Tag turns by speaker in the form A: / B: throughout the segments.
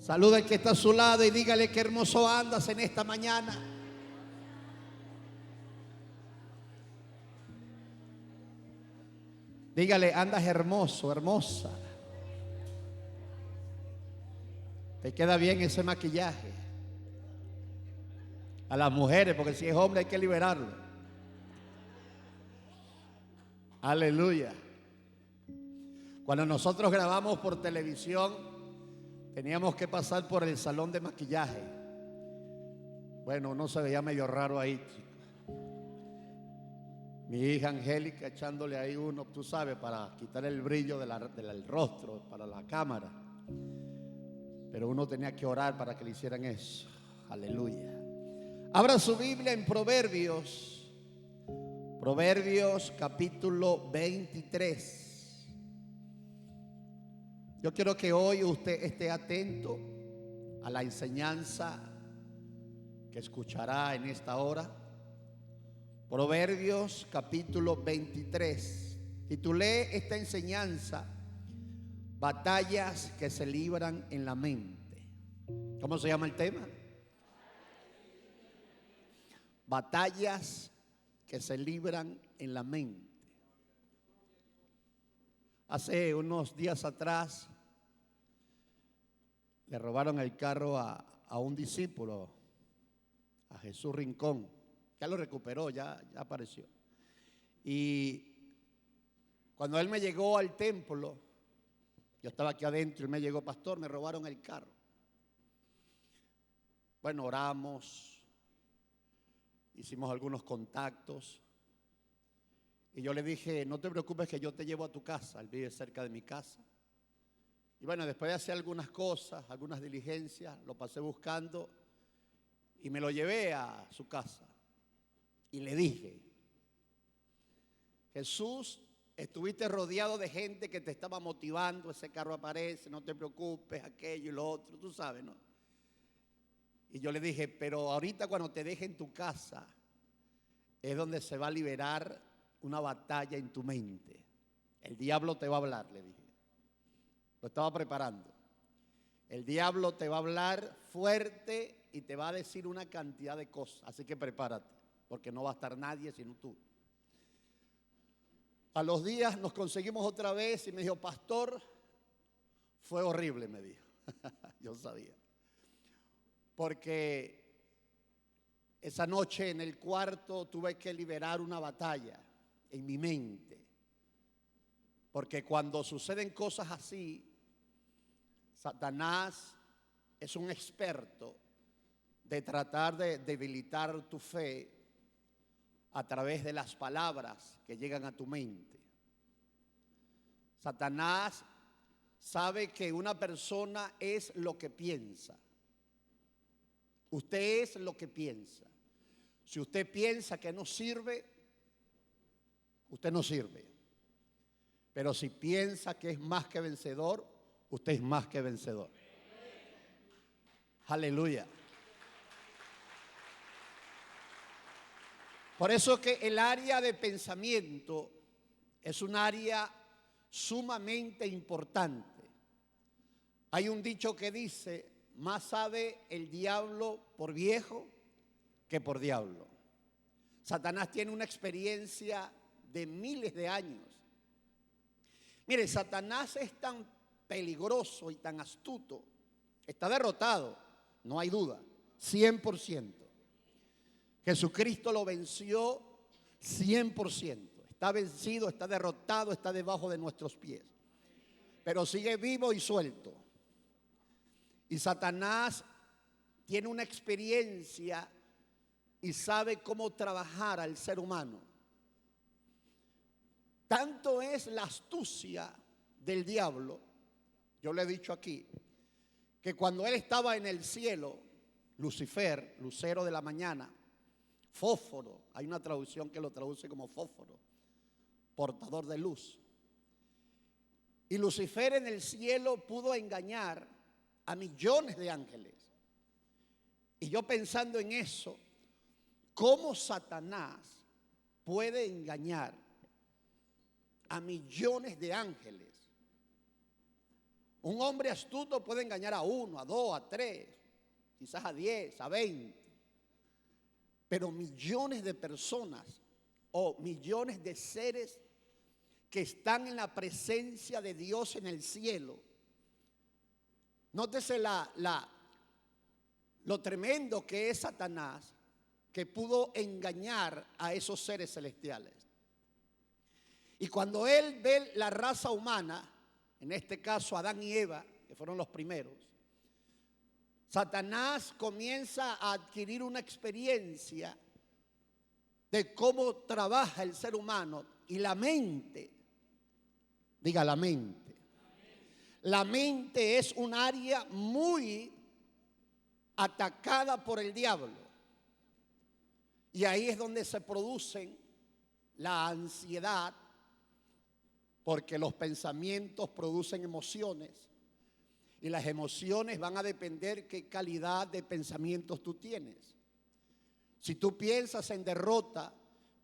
A: Saluda al que está a su lado y dígale qué hermoso andas en esta mañana. Dígale, andas hermoso, hermosa. Te queda bien ese maquillaje. A las mujeres, porque si es hombre hay que liberarlo. Aleluya. Cuando nosotros grabamos por televisión, teníamos que pasar por el salón de maquillaje. Bueno, uno se veía medio raro ahí, chico. Mi hija Angélica echándole ahí uno, tú sabes, para quitar el brillo del rostro, para la cámara. Pero uno tenía que orar para que le hicieran eso. Aleluya. Abra su Biblia en Proverbios. Proverbios capítulo 23. Yo quiero que hoy usted esté atento a la enseñanza que escuchará en esta hora. Proverbios capítulo 23. Titulé esta enseñanza: batallas que se libran en la mente. ¿Cómo se llama el tema? Batallas que se libran en la mente. Hace unos días atrás le robaron el carro a un discípulo, a Jesús Rincón. Ya lo recuperó, ya apareció. Y cuando él me llegó al templo, yo estaba aquí adentro y me llegó: pastor, me robaron el carro. Bueno, oramos, hicimos algunos contactos y yo le dije: no te preocupes que yo te llevo a tu casa. Él vive cerca de mi casa. Y bueno, después de hacer algunas cosas, algunas diligencias, lo pasé buscando y me lo llevé a su casa. Y le dije: Jesús, estuviste rodeado de gente que te estaba motivando, ese carro aparece, no te preocupes, aquello y lo otro, tú sabes, ¿no? Y yo le dije: pero ahorita cuando te deje en tu casa es donde se va a liberar una batalla en tu mente. El diablo te va a hablar, le dije. Lo estaba preparando. El diablo te va a hablar fuerte y te va a decir una cantidad de cosas. Así que prepárate, porque no va a estar nadie sino tú. A los días nos conseguimos otra vez y me dijo: pastor, fue horrible, me dijo. Yo sabía. Porque esa noche en el cuarto tuve que liberar una batalla en mi mente. Porque cuando suceden cosas así, Satanás es un experto de tratar de debilitar tu fe a través de las palabras que llegan a tu mente. Satanás sabe que una persona es lo que piensa. Usted es lo que piensa. Si usted piensa que no sirve, usted no sirve. Pero si piensa que es más que vencedor, usted es más que vencedor. Aleluya. Por eso que el área de pensamiento es un área sumamente importante. Hay un dicho que dice: más sabe el diablo por viejo que por diablo. Satanás tiene una experiencia de miles de años. Mire, Satanás es tan peligroso y tan astuto. Está derrotado, no hay duda, 100%. Jesucristo lo venció 100%. Está vencido, está derrotado, está debajo de nuestros pies. Pero sigue vivo y suelto. Y Satanás tiene una experiencia y sabe cómo trabajar al ser humano. Tanto es la astucia del diablo, yo le he dicho aquí, que cuando él estaba en el cielo, Lucifer, lucero de la mañana, fósforo, hay una traducción que lo traduce como fósforo, portador de luz. Y Lucifer en el cielo pudo engañar a millones de ángeles. Y yo pensando en eso, ¿cómo Satanás puede engañar a millones de ángeles? Un hombre astuto puede engañar a 1, a 2, a 3, quizás a 10, a 20. Pero millones de personas o millones de seres que están en la presencia de Dios en el cielo. Nótese lo tremendo que es Satanás, que pudo engañar a esos seres celestiales. Y cuando él ve la raza humana, en este caso Adán y Eva, que fueron los primeros, Satanás comienza a adquirir una experiencia de cómo trabaja el ser humano y la mente. Diga la mente. La mente es un área muy atacada por el diablo. Y ahí es donde se producen la ansiedad, porque los pensamientos producen emociones. Y las emociones van a depender qué calidad de pensamientos tú tienes. Si tú piensas en derrota,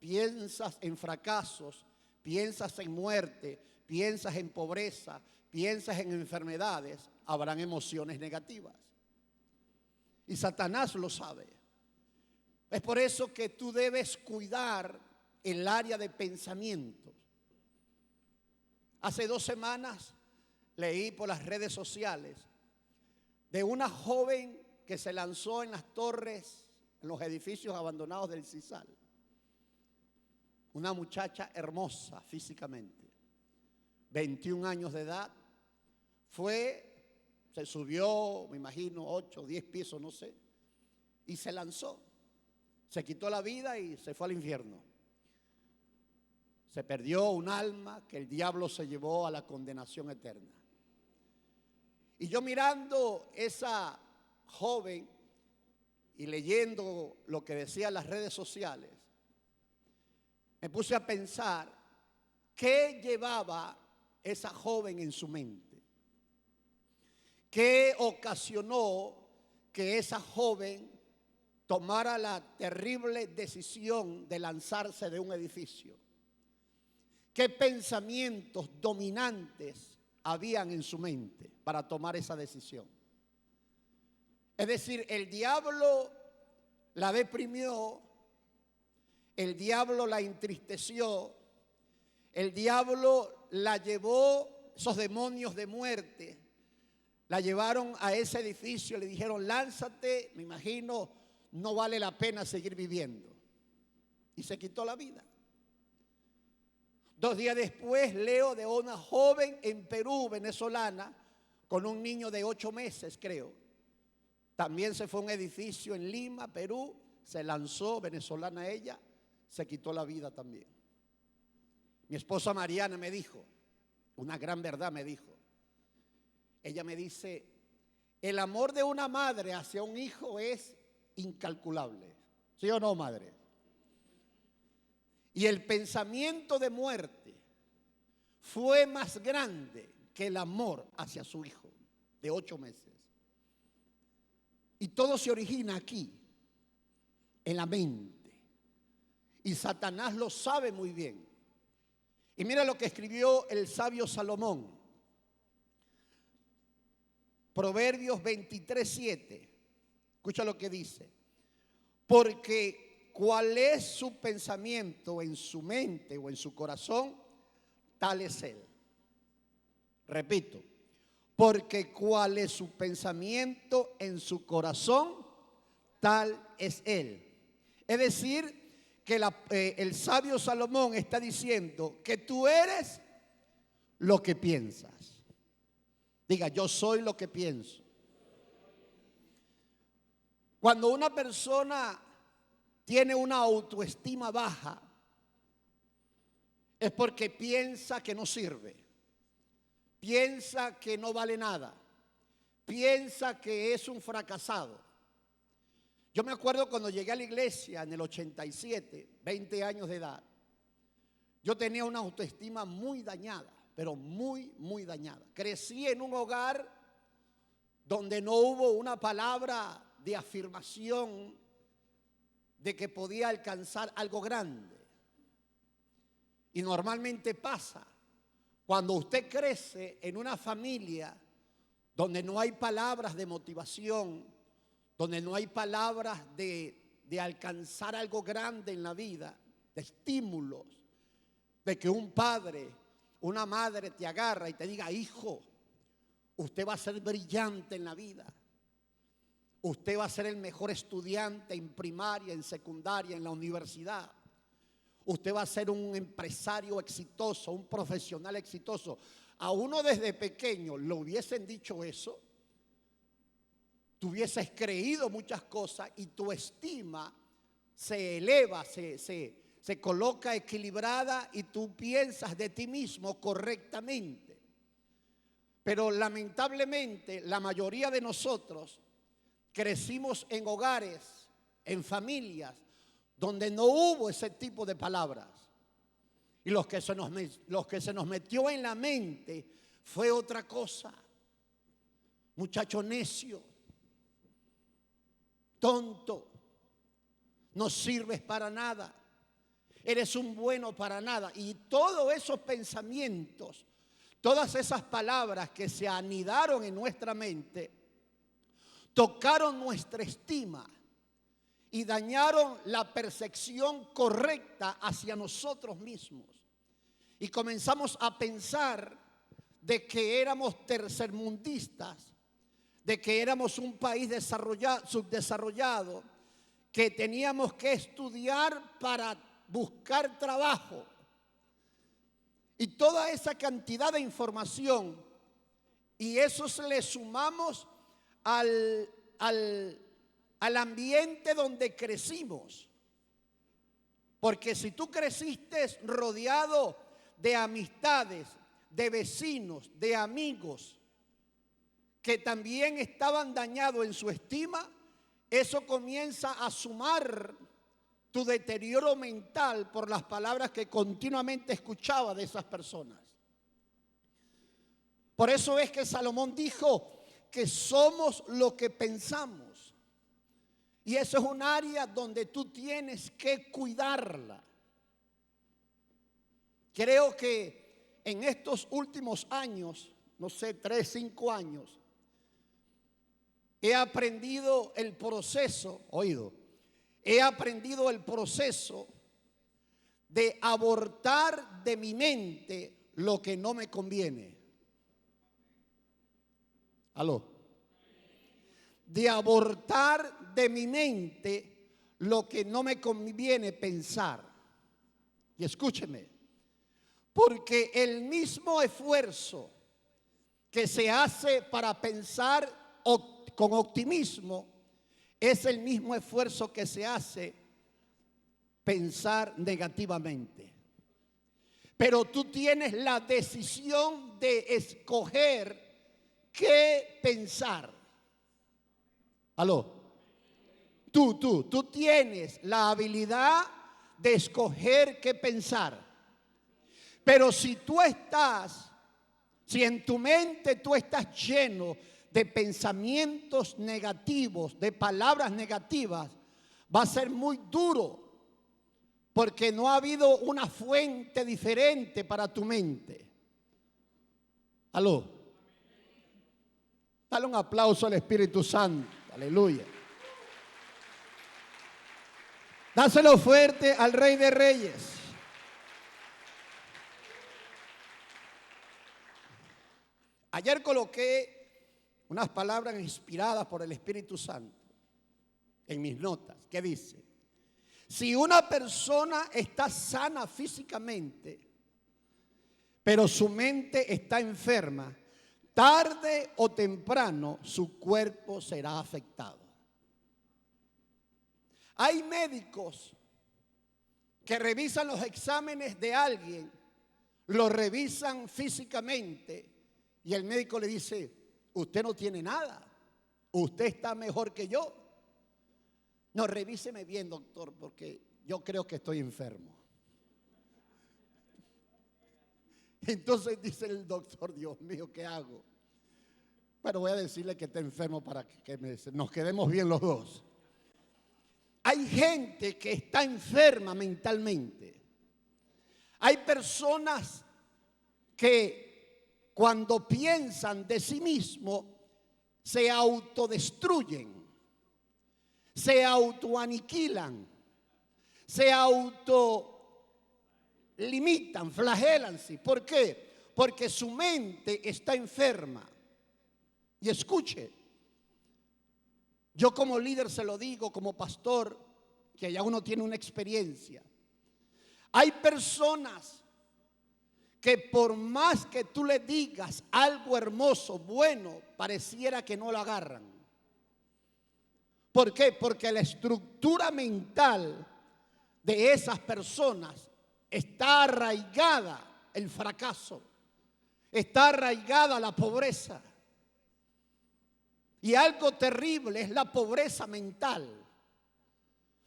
A: piensas en fracasos, piensas en muerte, piensas en pobreza, piensas en enfermedades, habrán emociones negativas. Y Satanás lo sabe. Es por eso que tú debes cuidar el área de pensamientos. Hace 2 semanas leí por las redes sociales de una joven que se lanzó en las torres, en los edificios abandonados del CISAL. Una muchacha hermosa físicamente, 21 años de edad. Se subió, me imagino, 8 o 10 pisos, no sé, y se lanzó. Se quitó la vida y se fue al infierno. Se perdió un alma que el diablo se llevó a la condenación eterna. Y yo mirando esa joven y leyendo lo que decían las redes sociales, me puse a pensar qué llevaba esa joven en su mente. ¿Qué ocasionó que esa joven tomara la terrible decisión de lanzarse de un edificio? ¿Qué pensamientos dominantes habían en su mente para tomar esa decisión? Es decir, el diablo la deprimió, el diablo la entristeció, el diablo la llevó, esos demonios de muerte, la llevaron a ese edificio, le dijeron, lánzate, me imagino, no vale la pena seguir viviendo. Y se quitó la vida. 2 días después leo de una joven en Perú, venezolana, con un niño de 8 meses, creo. También se fue a un edificio en Lima, Perú, se lanzó, venezolana ella, se quitó la vida también. Mi esposa Mariana me dijo, una gran verdad me dijo. Ella me dice, el amor de una madre hacia un hijo es incalculable. ¿Sí o no, madre? Y el pensamiento de muerte fue más grande que el amor hacia su hijo de 8 meses. Y todo se origina aquí, en la mente. Y Satanás lo sabe muy bien. Y mira lo que escribió el sabio Salomón. Proverbios 23:7. Escucha lo que dice. Porque cuál es su pensamiento en su mente o en su corazón, tal es él. Repito. Porque cuál es su pensamiento en su corazón, tal es él. Es decir, que el sabio Salomón está diciendo que tú eres lo que piensas. Diga, yo soy lo que pienso. Cuando una persona tiene una autoestima baja, es porque piensa que no sirve, piensa que no vale nada, piensa que es un fracasado. Yo me acuerdo cuando llegué a la iglesia en el 87, 20 años de edad, yo tenía una autoestima muy dañada, pero muy, muy dañada. Crecí en un hogar donde no hubo una palabra de afirmación de que podía alcanzar algo grande. Y normalmente pasa, cuando usted crece en una familia donde no hay palabras de motivación, donde no hay palabras de alcanzar algo grande en la vida, de estímulos, de que un padre, una madre te agarra y te diga: hijo, usted va a ser brillante en la vida. Usted va a ser el mejor estudiante en primaria, en secundaria, en la universidad. Usted va a ser un empresario exitoso, un profesional exitoso. A uno desde pequeño le hubiesen dicho eso, tú hubieses creído muchas cosas y tu estima se eleva, se coloca equilibrada y tú piensas de ti mismo correctamente. Pero lamentablemente la mayoría de nosotros crecimos en hogares, en familias, donde no hubo ese tipo de palabras. Y lo que se nos metió en la mente fue otra cosa. Muchacho necio, tonto, no sirves para nada, eres un bueno para nada. Y todos esos pensamientos, todas esas palabras que se anidaron en nuestra mente, tocaron nuestra estima y dañaron la percepción correcta hacia nosotros mismos. Y comenzamos a pensar de que éramos tercermundistas, de que éramos un país subdesarrollado, que teníamos que estudiar para buscar trabajo. Y toda esa cantidad de información, y eso se le sumamos al ambiente donde crecimos. Porque si tú creciste rodeado de amistades, de vecinos, de amigos que también estaban dañados en su estima, eso comienza a sumar tu deterioro mental por las palabras que continuamente escuchaba de esas personas. Por eso es que Salomón dijo que somos lo que pensamos. Y eso es un área donde tú tienes que cuidarla. Creo que en estos últimos años, no sé, 3, 5 años, he aprendido el proceso, de abortar de mi mente lo que no me conviene. ¿Aló? De abortar de mi mente lo que no me conviene pensar. Y escúcheme, porque el mismo esfuerzo que se hace para pensar con optimismo es el mismo esfuerzo que se hace pensar negativamente. Pero tú tienes la decisión de escoger qué pensar. ¿Aló? Tú tienes la habilidad de escoger qué pensar. Pero si en tu mente tú estás lleno de pensamientos negativos, de palabras negativas, va a ser muy duro, porque no ha habido una fuente diferente para tu mente. ¿Aló? Dale un aplauso al Espíritu Santo. Aleluya. Dáselo fuerte al Rey de Reyes. Ayer coloqué unas palabras inspiradas por el Espíritu Santo en mis notas, que dice: si una persona está sana físicamente, pero su mente está enferma, tarde o temprano su cuerpo será afectado. Hay médicos que revisan los exámenes de alguien, lo revisan físicamente y el médico le dice: usted no tiene nada, usted está mejor que yo. No, revíseme bien, doctor, porque yo creo que estoy enfermo. Entonces dice el doctor: Dios mío, ¿qué hago? Bueno, voy a decirle que está enfermo para que nos quedemos bien los dos. Hay gente que está enferma mentalmente. Hay personas que cuando piensan de sí mismo se autodestruyen, se autoaniquilan, se autolimitan, flagelanse. ¿Por qué? Porque su mente está enferma. Y escuche, yo como líder se lo digo, como pastor, que ya uno tiene una experiencia. Hay personas que por más que tú le digas algo hermoso, bueno, pareciera que no lo agarran. ¿Por qué? Porque la estructura mental de esas personas está arraigada el fracaso, está arraigada la pobreza. Y algo terrible es la pobreza mental.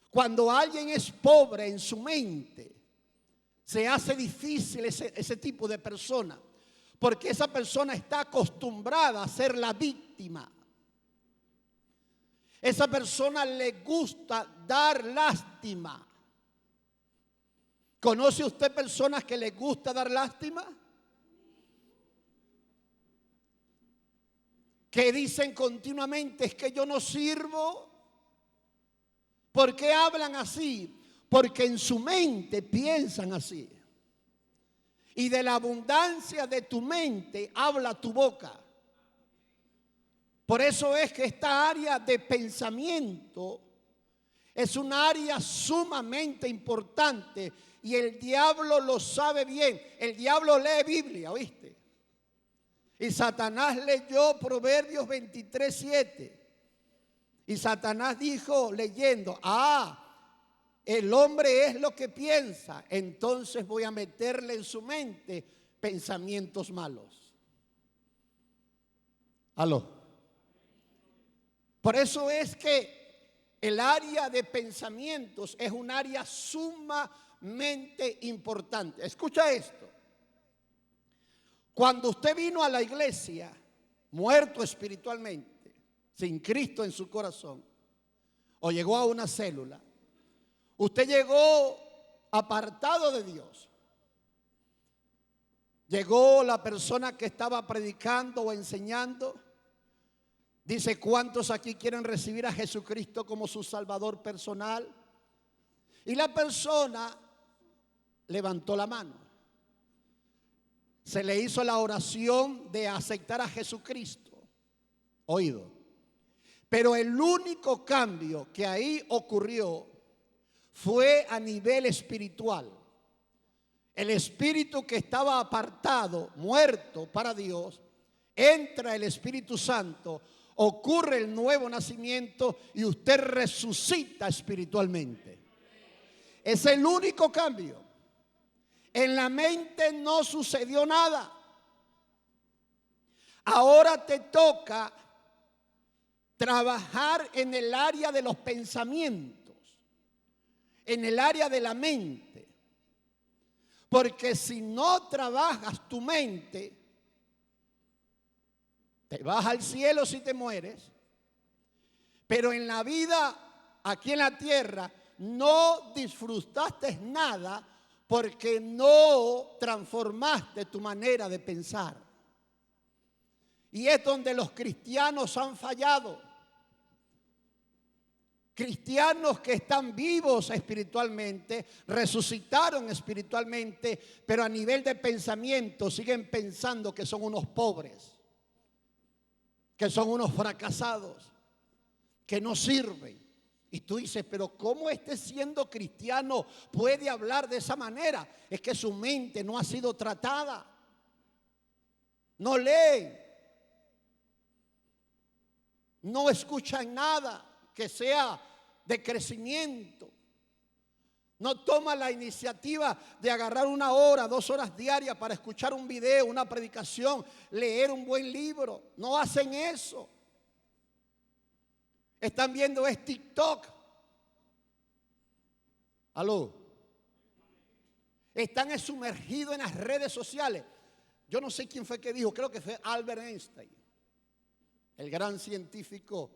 A: Cuando alguien es pobre en su mente, se hace difícil ese tipo de persona, porque esa persona está acostumbrada a ser la víctima. Esa persona le gusta dar lástima. ¿Conoce usted personas que les gusta dar lástima? Que dicen continuamente, es que yo no sirvo. ¿Por qué hablan así? Porque en su mente piensan así. Y de la abundancia de tu mente habla tu boca. Por eso es que esta área de pensamiento es un área sumamente importante. Y el diablo lo sabe bien. El diablo lee Biblia, ¿oíste? Y Satanás leyó Proverbios 23:7. Y Satanás dijo leyendo, el hombre es lo que piensa, entonces voy a meterle en su mente pensamientos malos. Aló. Por eso es que el área de pensamientos es un área sumamente importante. Escucha esto. Cuando usted vino a la iglesia, muerto espiritualmente, sin Cristo en su corazón, o llegó a una célula, usted llegó apartado de Dios. Llegó la persona que estaba predicando o enseñando. Dice, ¿cuántos aquí quieren recibir a Jesucristo como su Salvador personal? Y la persona levantó la mano. Se le hizo la oración de aceptar a Jesucristo. Oído. Pero el único cambio que ahí ocurrió fue a nivel espiritual. El espíritu que estaba apartado, muerto para Dios, entra el Espíritu Santo, ocurre el nuevo nacimiento y usted resucita espiritualmente. Es el único cambio. En la mente no sucedió nada. Ahora te toca trabajar en el área de los pensamientos, en el área de la mente. Porque si no trabajas tu mente, te vas al cielo si te mueres, pero en la vida, aquí en la tierra, no disfrutaste nada porque no transformaste tu manera de pensar. Y es donde los cristianos han fallado. Cristianos que están vivos espiritualmente, resucitaron espiritualmente, pero a nivel de pensamiento siguen pensando que son unos pobres, que son unos fracasados, que no sirven. Y tú dices, pero ¿cómo este siendo cristiano puede hablar de esa manera? Es que su mente no ha sido tratada. No leen. No escuchan nada que sea de crecimiento. No toma la iniciativa de agarrar 1 hora, 2 horas diarias para escuchar un video, una predicación, leer un buen libro. No hacen eso. Están viendo es TikTok. Aló. Están sumergidos en las redes sociales. Yo no sé quién fue que dijo, creo que fue Albert Einstein, el gran científico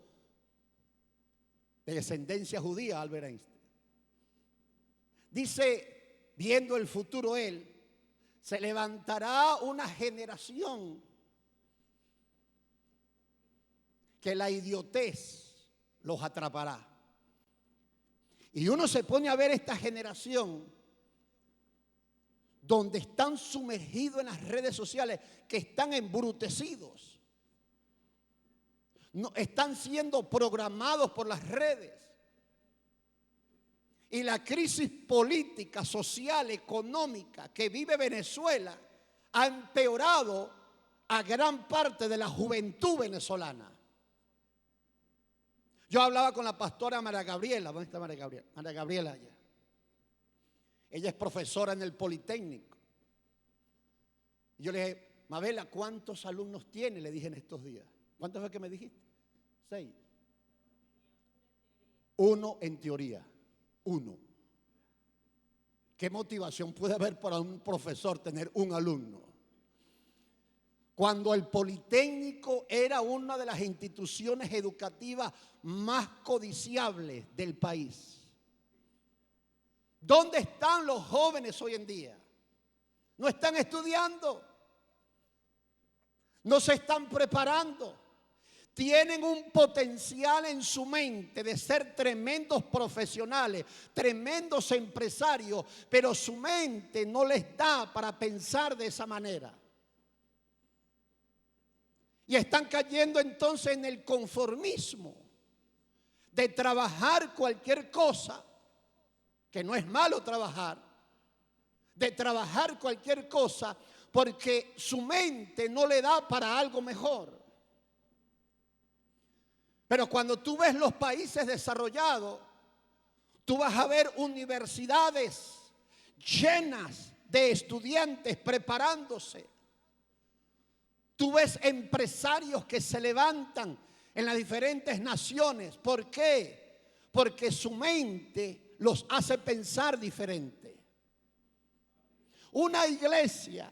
A: de descendencia judía, Albert Einstein. Dice, viendo el futuro él, se levantará una generación que la idiotez los atrapará. Y uno se pone a ver esta generación donde están sumergidos en las redes sociales, que están embrutecidos. No, están siendo programados por las redes. Y la crisis política, social, económica que vive Venezuela ha empeorado a gran parte de la juventud venezolana. Yo hablaba con la pastora María Gabriela. ¿Dónde está María Gabriela? María Gabriela allá. Ella es profesora en el Politécnico. Yo le dije, Mabela, ¿cuántos alumnos tiene? Le dije en estos días. ¿Cuántos fue que me dijiste? 6. 1 en teoría. 1. ¿Qué motivación puede haber para un profesor tener un alumno? Cuando el Politécnico era una de las instituciones educativas más codiciables del país. ¿Dónde están los jóvenes hoy en día? No están estudiando, no se están preparando. Tienen un potencial en su mente de ser tremendos profesionales, tremendos empresarios, pero su mente no les da para pensar de esa manera. Y están cayendo entonces en el conformismo de trabajar cualquier cosa, que no es malo trabajar, de trabajar cualquier cosa porque su mente no le da para algo mejor. Pero cuando tú ves los países desarrollados, tú vas a ver universidades llenas de estudiantes preparándose. Tú ves empresarios que se levantan en las diferentes naciones. ¿Por qué? Porque su mente los hace pensar diferente. Una iglesia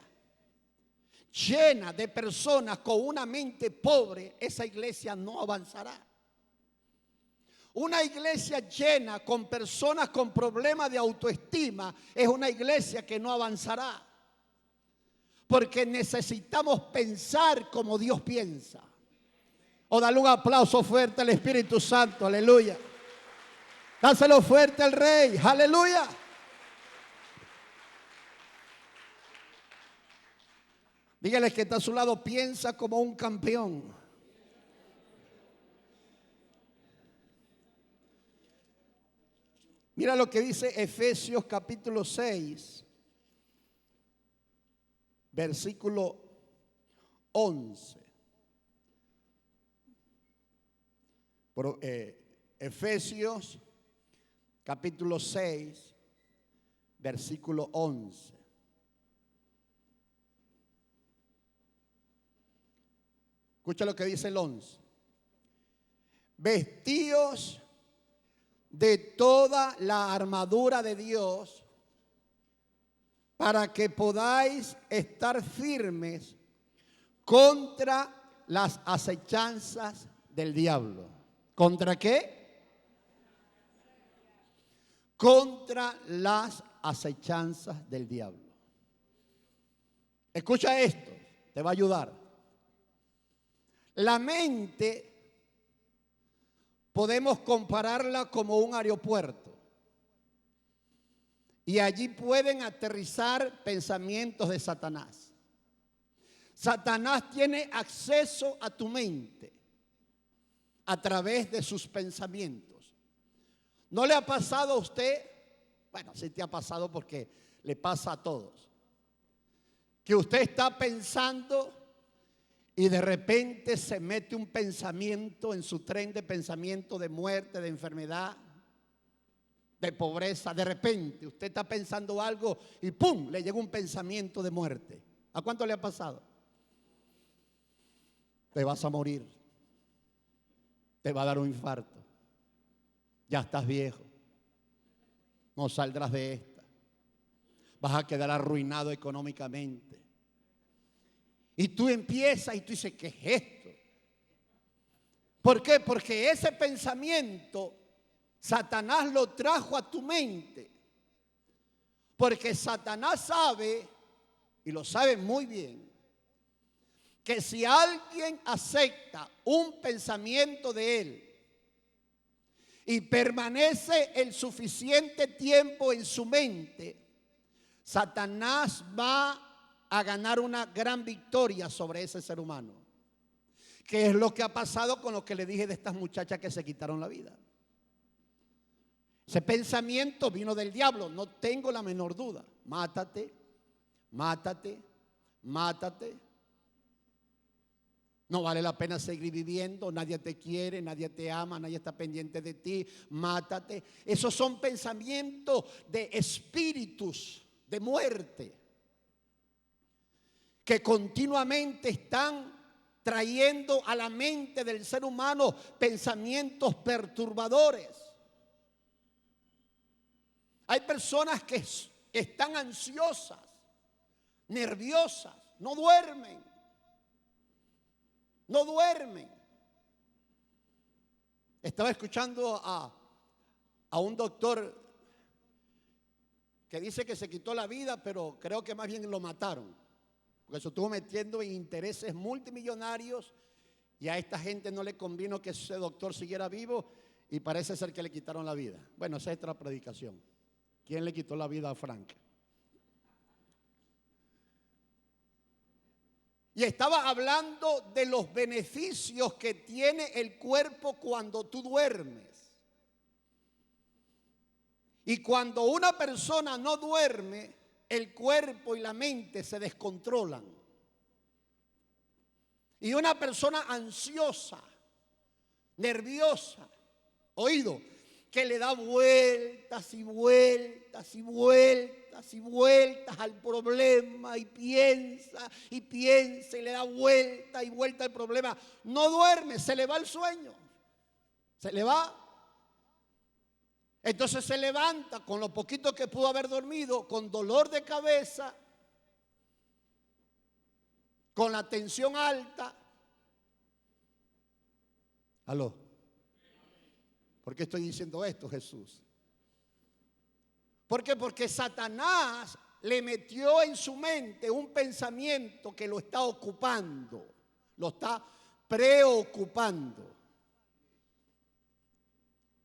A: llena de personas con una mente pobre, esa iglesia no avanzará. Una iglesia llena con personas con problemas de autoestima es una iglesia que no avanzará. Porque necesitamos pensar como Dios piensa. O dale un aplauso fuerte al Espíritu Santo, aleluya. Dáselo fuerte al Rey, aleluya. Dígale que está a su lado, piensa como un campeón. Mira lo que dice Efesios capítulo 6, versículo 11. Efesios capítulo 6, versículo 11. Escucha lo que dice el 11. Vestíos de toda la armadura de Dios para que podáis estar firmes contra las acechanzas del diablo. ¿Contra qué? Contra las acechanzas del diablo. Escucha esto, te va a ayudar. La mente podemos compararla como un aeropuerto. Y allí pueden aterrizar pensamientos de Satanás. Satanás tiene acceso a tu mente a través de sus pensamientos. ¿No le ha pasado a usted? Bueno, sí te ha pasado porque le pasa a todos. Que usted está pensando y de repente se mete un pensamiento en su tren de pensamiento de muerte, de enfermedad, de pobreza. De repente usted está pensando algo y ¡pum!, le llega un pensamiento de muerte. ¿A cuánto le ha pasado? Te vas a morir. Te va a dar un infarto. Ya estás viejo. No saldrás de esta. Vas a quedar arruinado económicamente. Y tú empiezas y tú dices, ¿qué es esto? ¿Por qué? Porque ese pensamiento Satanás lo trajo a tu mente. Porque Satanás sabe, y lo sabe muy bien, que si alguien acepta un pensamiento de él y permanece el suficiente tiempo en su mente, Satanás va a ganar una gran victoria sobre ese ser humano. Que es lo que ha pasado con lo que le dije de estas muchachas que se quitaron la vida. Ese pensamiento vino del diablo, no tengo la menor duda. Mátate, mátate, mátate. No vale la pena seguir viviendo, nadie te quiere, nadie te ama, nadie está pendiente de ti, mátate. Esos son pensamientos de espíritus de muerte que continuamente están trayendo a la mente del ser humano pensamientos perturbadores. Hay personas que están ansiosas, nerviosas, no duermen. No duermen. Estaba escuchando a un doctor que dice que se quitó la vida, pero creo que más bien lo mataron, porque se estuvo metiendo en intereses multimillonarios y a esta gente no le convino que ese doctor siguiera vivo y parece ser que le quitaron la vida. Bueno, esa es otra predicación. ¿Quién le quitó la vida a Frank? Y estaba hablando de los beneficios que tiene el cuerpo cuando tú duermes. Y cuando una persona no duerme, el cuerpo y la mente se descontrolan. Y una persona ansiosa, nerviosa, oído, que le da vueltas y vueltas y vueltas y vueltas al problema y piensa y le da vuelta y vuelta al problema. No duerme, se le va el sueño, se le va. Entonces se levanta con lo poquito que pudo haber dormido, con dolor de cabeza, con la tensión alta. ¿Aló? ¿Por qué estoy diciendo esto, Jesús? ¿Por qué? Porque Satanás le metió en su mente un pensamiento que lo está ocupando, lo está preocupando.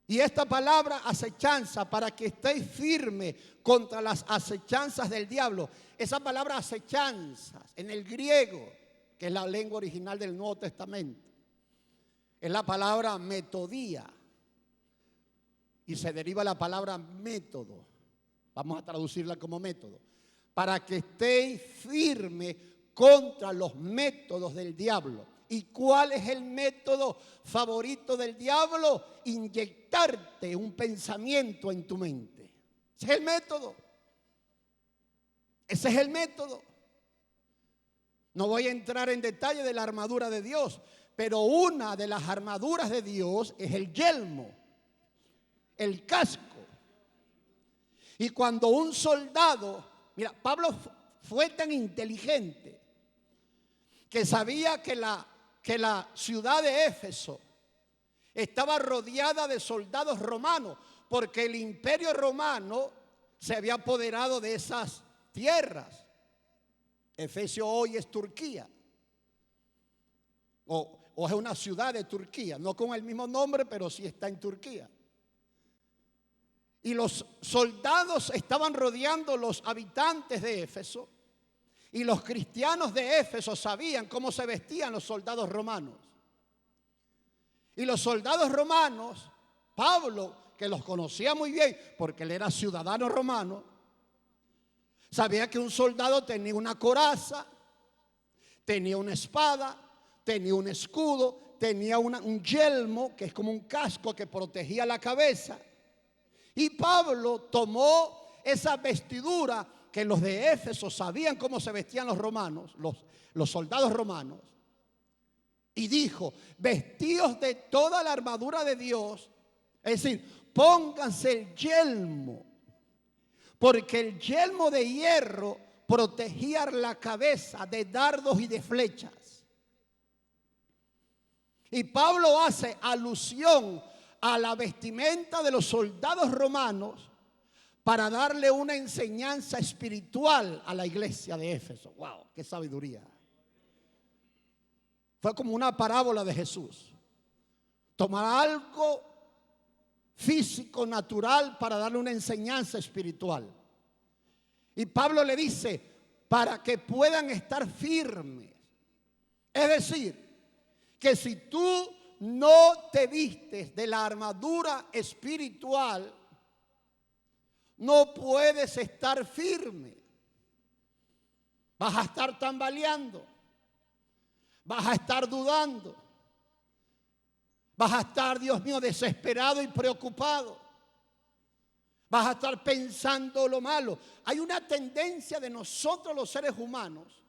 A: Y esta palabra acechanza, para que estéis firme contra las acechanzas del diablo. Esa palabra acechanzas en el griego, que es la lengua original del Nuevo Testamento, es la palabra metodía. Y se deriva la palabra método. Vamos a traducirla como método. Para que estéis firme contra los métodos del diablo. ¿Y cuál es el método favorito del diablo? Inyectarte un pensamiento en tu mente. Ese es el método. Ese es el método. No voy a entrar en detalle de la armadura de Dios, pero una de las armaduras de Dios es el yelmo, el casco. Y cuando un soldado, mira, Pablo fue tan inteligente que sabía que la ciudad de Éfeso estaba rodeada de soldados romanos, porque el imperio romano se había apoderado de esas tierras. Efesio hoy es Turquía, o es una ciudad de Turquía, no con el mismo nombre, pero sí está en Turquía. Y los soldados estaban rodeando los habitantes de Éfeso. Y los cristianos de Éfeso sabían cómo se vestían los soldados romanos. Y los soldados romanos, Pablo, que los conocía muy bien porque él era ciudadano romano, sabía que un soldado tenía una coraza, tenía una espada, tenía un escudo, tenía un yelmo, que es como un casco que protegía la cabeza. Y Pablo tomó esa vestidura que los de Éfeso sabían cómo se vestían los romanos, los soldados romanos, y dijo: vestíos de toda la armadura de Dios, es decir, pónganse el yelmo, porque el yelmo de hierro protegía la cabeza de dardos y de flechas. Y Pablo hace alusión a la vestimenta de los soldados romanos para darle una enseñanza espiritual a la iglesia de Éfeso. ¡Wow! ¡Qué sabiduría! Fue como una parábola de Jesús. Tomar algo físico, natural, para darle una enseñanza espiritual. Y Pablo le dice, para que puedan estar firmes. Es decir, que si tú no te vistes de la armadura espiritual, no puedes estar firme. Vas a estar tambaleando. Vas a estar dudando. Vas a estar, Dios mío, desesperado y preocupado. Vas a estar pensando lo malo. Hay una tendencia de nosotros los seres humanos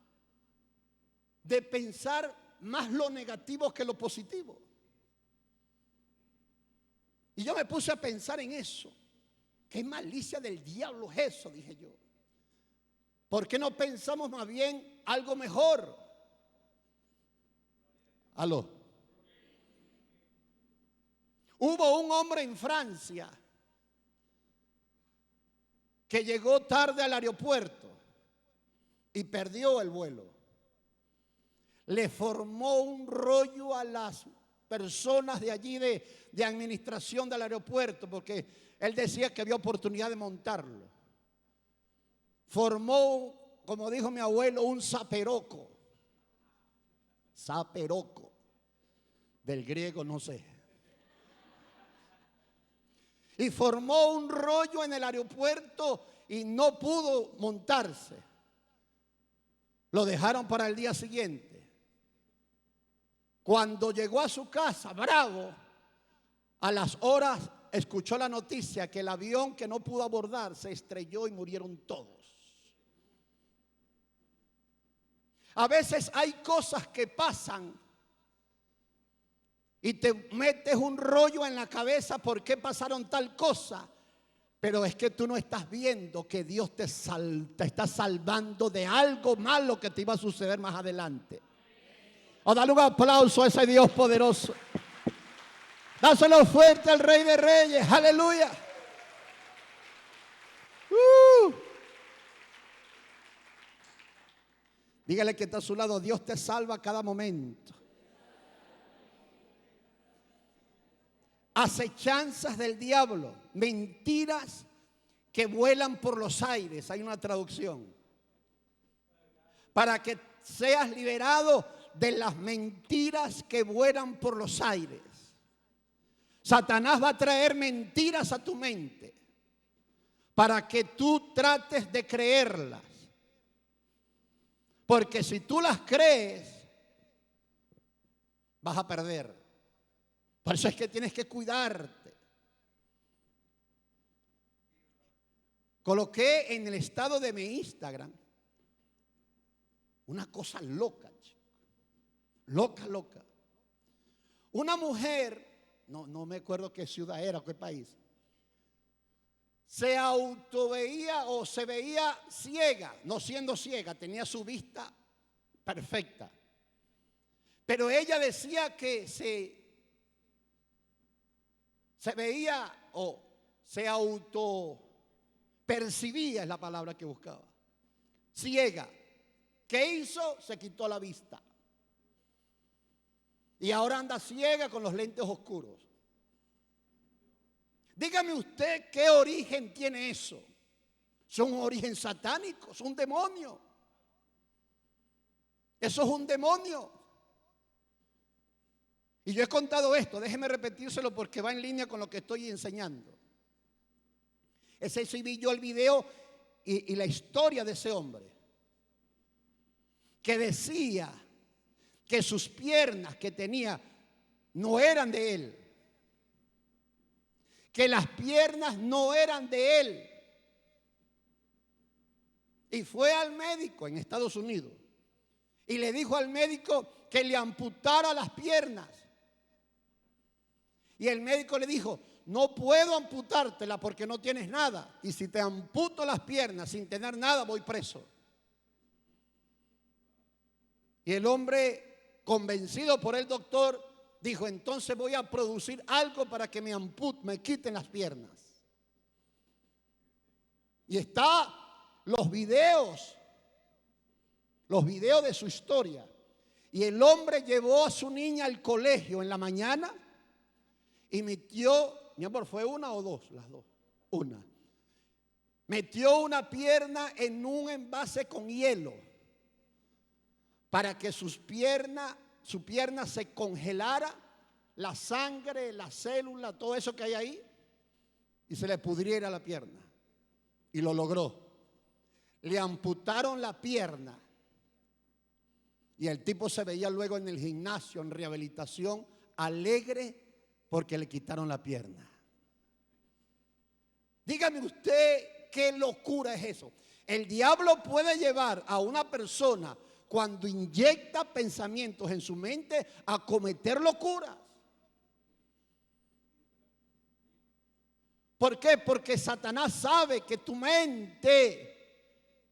A: de pensar más lo negativo que lo positivo. Y yo me puse a pensar en eso. ¿Qué malicia del diablo es eso? Dije yo. ¿Por qué no pensamos más bien algo mejor? Aló. Hubo un hombre en Francia que llegó tarde al aeropuerto y perdió el vuelo. Le formó un rollo a las personas de allí de administración del aeropuerto, porque él decía que había oportunidad de montarlo. Formó, como dijo mi abuelo, un zaperoco. Zaperoco. Del griego no sé. Y formó un rollo en el aeropuerto y no pudo montarse. Lo dejaron para el día siguiente. Cuando llegó a su casa, bravo, a las horas escuchó la noticia que el avión que no pudo abordar se estrelló y murieron todos. A veces hay cosas que pasan y te metes un rollo en la cabeza por qué pasaron tal cosa, pero es que tú no estás viendo que Dios te está salvando de algo malo que te iba a suceder más adelante. O dale un aplauso a ese Dios poderoso. Dáselo fuerte al Rey de Reyes. Aleluya. Dígale que está a su lado. Dios te salva a cada momento. Acechanzas del diablo. Mentiras que vuelan por los aires. Hay una traducción. Para que seas liberado de las mentiras que vuelan por los aires. Satanás va a traer mentiras a tu mente para que tú trates de creerlas. Porque si tú las crees, vas a perder. Por eso es que tienes que cuidarte. Coloqué en el estado de mi Instagram una cosa loca, chico. Loca. Una mujer, no me acuerdo qué ciudad era, qué país, se autoveía o se veía ciega, no siendo ciega, tenía su vista perfecta. Pero ella decía que se veía o se autopercibía, es la palabra que buscaba, ciega. ¿Qué hizo? Se quitó la vista. Y ahora anda ciega con los lentes oscuros. Dígame usted qué origen tiene eso. ¿Es un origen satánico? ¿Es un demonio? Eso es un demonio. Y yo he contado esto, déjeme repetírselo porque va en línea con lo que estoy enseñando. Ese sí vi yo el video y la historia de ese hombre que decía que sus piernas que tenía no eran de él, que las piernas no eran de él. Y fue al médico en Estados Unidos y le dijo al médico que le amputara las piernas. Y el médico le dijo, no puedo amputártela porque no tienes nada. Y si te amputo las piernas sin tener nada, voy preso. Y el hombre, convencido por el doctor, dijo, entonces voy a producir algo para que me quiten las piernas. Y está los videos de su historia. Y el hombre llevó a su niña al colegio en la mañana y metió, mi amor, ¿fue una o dos? Las dos. Una. Metió una pierna en un envase con hielo para que su pierna se congelara, la sangre, la célula, todo eso que hay ahí, y se le pudriera la pierna. Y lo logró. Le amputaron la pierna. Y el tipo se veía luego en el gimnasio, en rehabilitación, alegre porque le quitaron la pierna. Dígame usted qué locura es eso. El diablo puede llevar a una persona, cuando inyecta pensamientos en su mente, a cometer locuras. ¿Por qué? Porque Satanás sabe que tu mente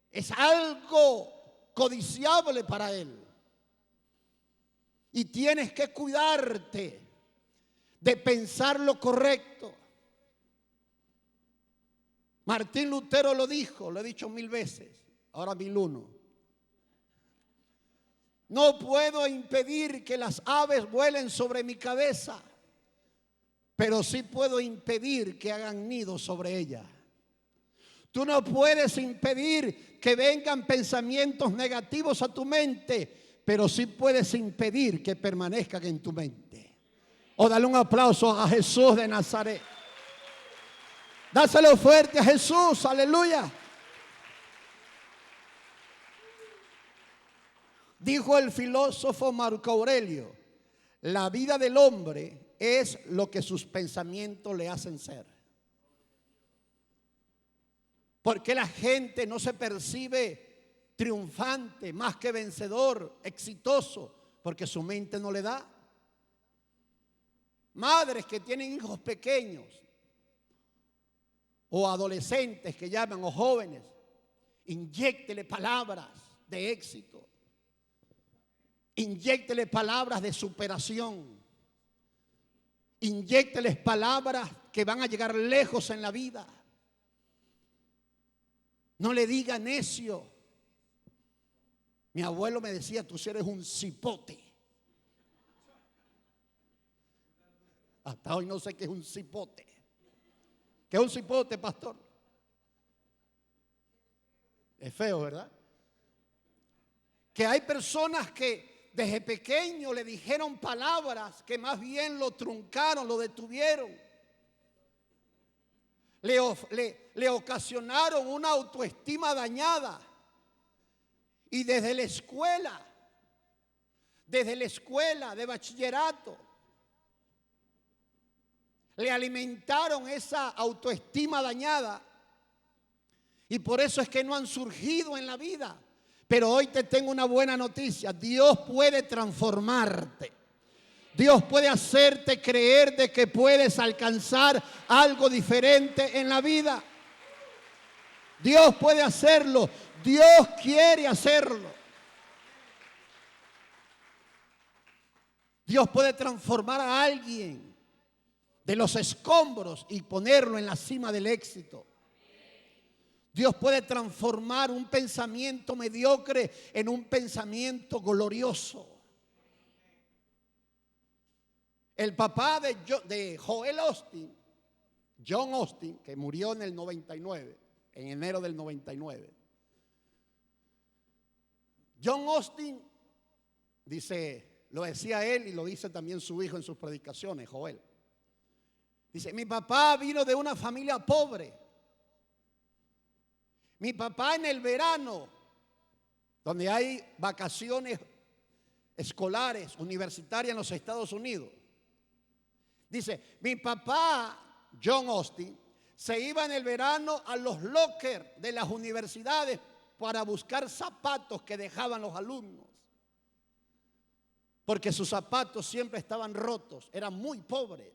A: es algo codiciable para él. Y tienes que cuidarte de pensar lo correcto. Martín Lutero lo dijo, lo he dicho 1000 veces, ahora 1001. No puedo impedir que las aves vuelen sobre mi cabeza, pero sí puedo impedir que hagan nido sobre ella. Tú no puedes impedir que vengan pensamientos negativos a tu mente, pero sí puedes impedir que permanezcan en tu mente. O dale un aplauso a Jesús de Nazaret. Dáselo fuerte a Jesús, aleluya. Dijo el filósofo Marco Aurelio: la vida del hombre es lo que sus pensamientos le hacen ser. ¿Por qué la gente no se percibe triunfante, más que vencedor, exitoso? Porque su mente no le da. Madres que tienen hijos pequeños o adolescentes que llaman, o jóvenes, inyéctele palabras de éxito, inyéctele palabras de superación, inyécteles palabras que van a llegar lejos en la vida. No le diga necio. Mi abuelo me decía: tú eres un cipote. Hasta hoy no sé qué es un cipote. ¿Qué es un cipote, pastor? Es feo, ¿verdad? Que hay personas que desde pequeño le dijeron palabras que más bien lo truncaron, lo detuvieron. Le ocasionaron una autoestima dañada. Y desde la escuela de bachillerato, le alimentaron esa autoestima dañada. Y por eso es que no han surgido en la vida. Pero hoy te tengo una buena noticia: Dios puede transformarte. Dios puede hacerte creer de que puedes alcanzar algo diferente en la vida. Dios puede hacerlo. Dios quiere hacerlo. Dios puede transformar a alguien de los escombros y ponerlo en la cima del éxito. Dios puede transformar un pensamiento mediocre en un pensamiento glorioso. El papá de Joel Osteen, John Osteen, que murió en el 99, en enero del 99. John Osteen dice, lo decía él y lo dice también su hijo en sus predicaciones, Joel. Dice: mi papá vino de una familia pobre. Mi papá, en el verano, donde hay vacaciones escolares, universitarias en los Estados Unidos, dice, mi papá, John Osteen, se iba en el verano a los lockers de las universidades para buscar zapatos que dejaban los alumnos, porque sus zapatos siempre estaban rotos, era muy pobre.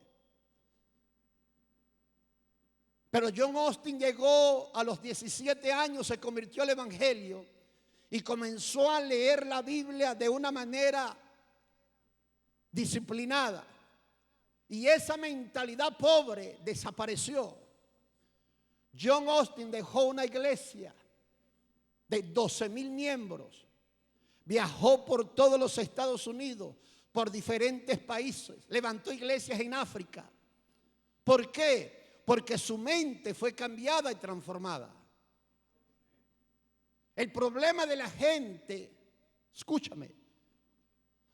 A: Pero John Osteen llegó a los 17 años, se convirtió al evangelio y comenzó a leer la Biblia de una manera disciplinada. Y esa mentalidad pobre desapareció. John Osteen dejó una iglesia de 12,000 miembros Viajó por todos los Estados Unidos, por diferentes países. Levantó iglesias en África. ¿Por qué? Porque su mente fue cambiada y transformada. El problema de la gente, escúchame,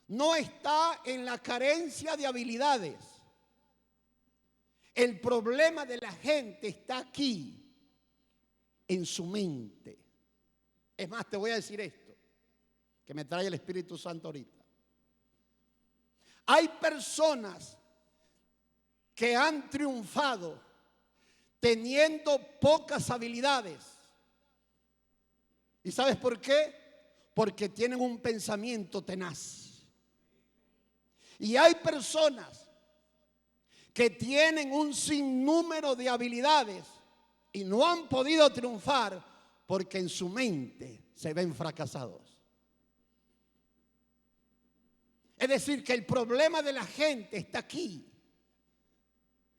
A: no está en la carencia de habilidades. El problema de la gente está aquí, en su mente. Es más, te voy a decir esto, que me trae el Espíritu Santo ahorita. Hay personas que han triunfado teniendo pocas habilidades. ¿Y sabes por qué? Porque tienen un pensamiento tenaz. Y hay personas que tienen un sinnúmero de habilidades y no han podido triunfar porque en su mente se ven fracasados. Es decir, que el problema de la gente está aquí.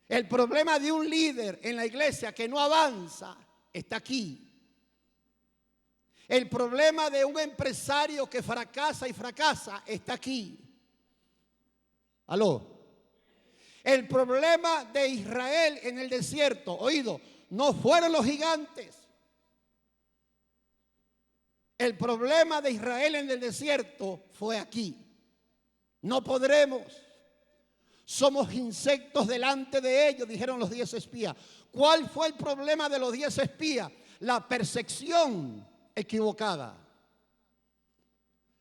A: El problema de un líder en la iglesia que no avanza está aquí. El problema de un empresario que fracasa y fracasa está aquí. ¿Aló? El problema de Israel en el desierto, oído, no fueron los gigantes. El problema de Israel en el desierto fue aquí. No podremos. Somos insectos delante de ellos, dijeron los 10 espías. ¿Cuál fue el problema de los 10 espías? La percepción equivocada.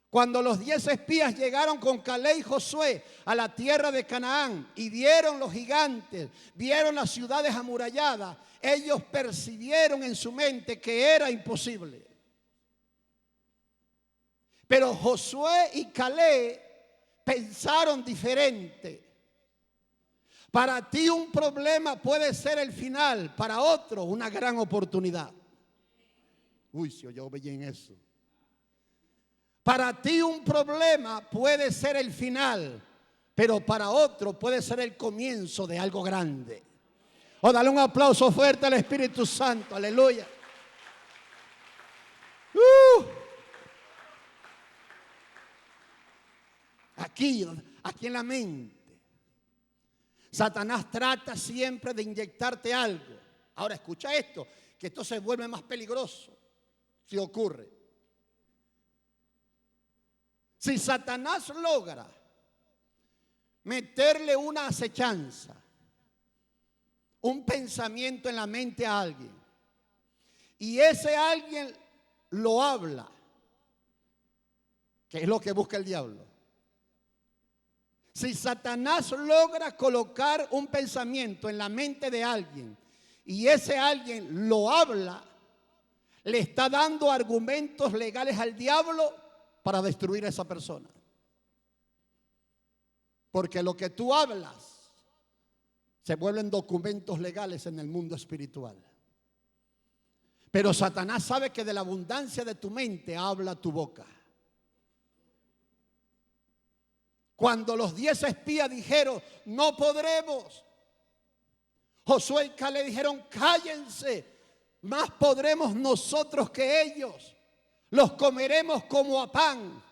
A: Cuando los 10 espías llegaron con Caleb y Josué a la tierra de Canaán y vieron los gigantes, vieron las ciudades amuralladas, ellos percibieron en su mente que era imposible. Pero Josué y Caleb pensaron diferente. Para ti un problema puede ser el final, para otro una gran oportunidad. Uy, si yo veía en eso. Para ti un problema puede ser el final, pero para otro puede ser el comienzo de algo grande. O dale un aplauso fuerte al Espíritu Santo, aleluya. Aquí en la mente. Satanás trata siempre de inyectarte algo. Ahora escucha esto, que esto se vuelve más peligroso si ocurre. Si Satanás logra meterle una acechanza, un pensamiento en la mente a alguien, y ese alguien lo habla, que es lo que busca el diablo. Si Satanás logra colocar un pensamiento en la mente de alguien y ese alguien lo habla, le está dando argumentos legales al diablo para destruir a esa persona. Porque lo que tú hablas se vuelven documentos legales en el mundo espiritual. Pero Satanás sabe que de la abundancia de tu mente habla tu boca. Cuando los 10 espías dijeron, no podremos, Josué y Caleb dijeron, cállense, más podremos nosotros que ellos, los comeremos como a pan.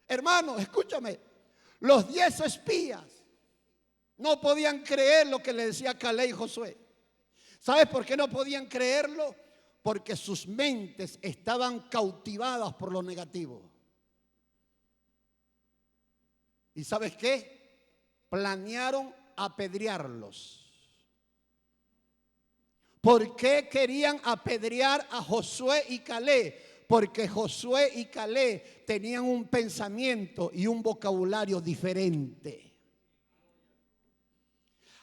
A: Hermano, escúchame, los 10 espías no podían creer lo que le decía Caleb y Josué. ¿Sabes por qué no podían creerlo? Porque sus mentes estaban cautivadas por lo negativo. ¿Y sabes qué? Planearon apedrearlos. ¿Por qué querían apedrear a Josué y Caleb? Porque Josué y Caleb tenían un pensamiento y un vocabulario diferente.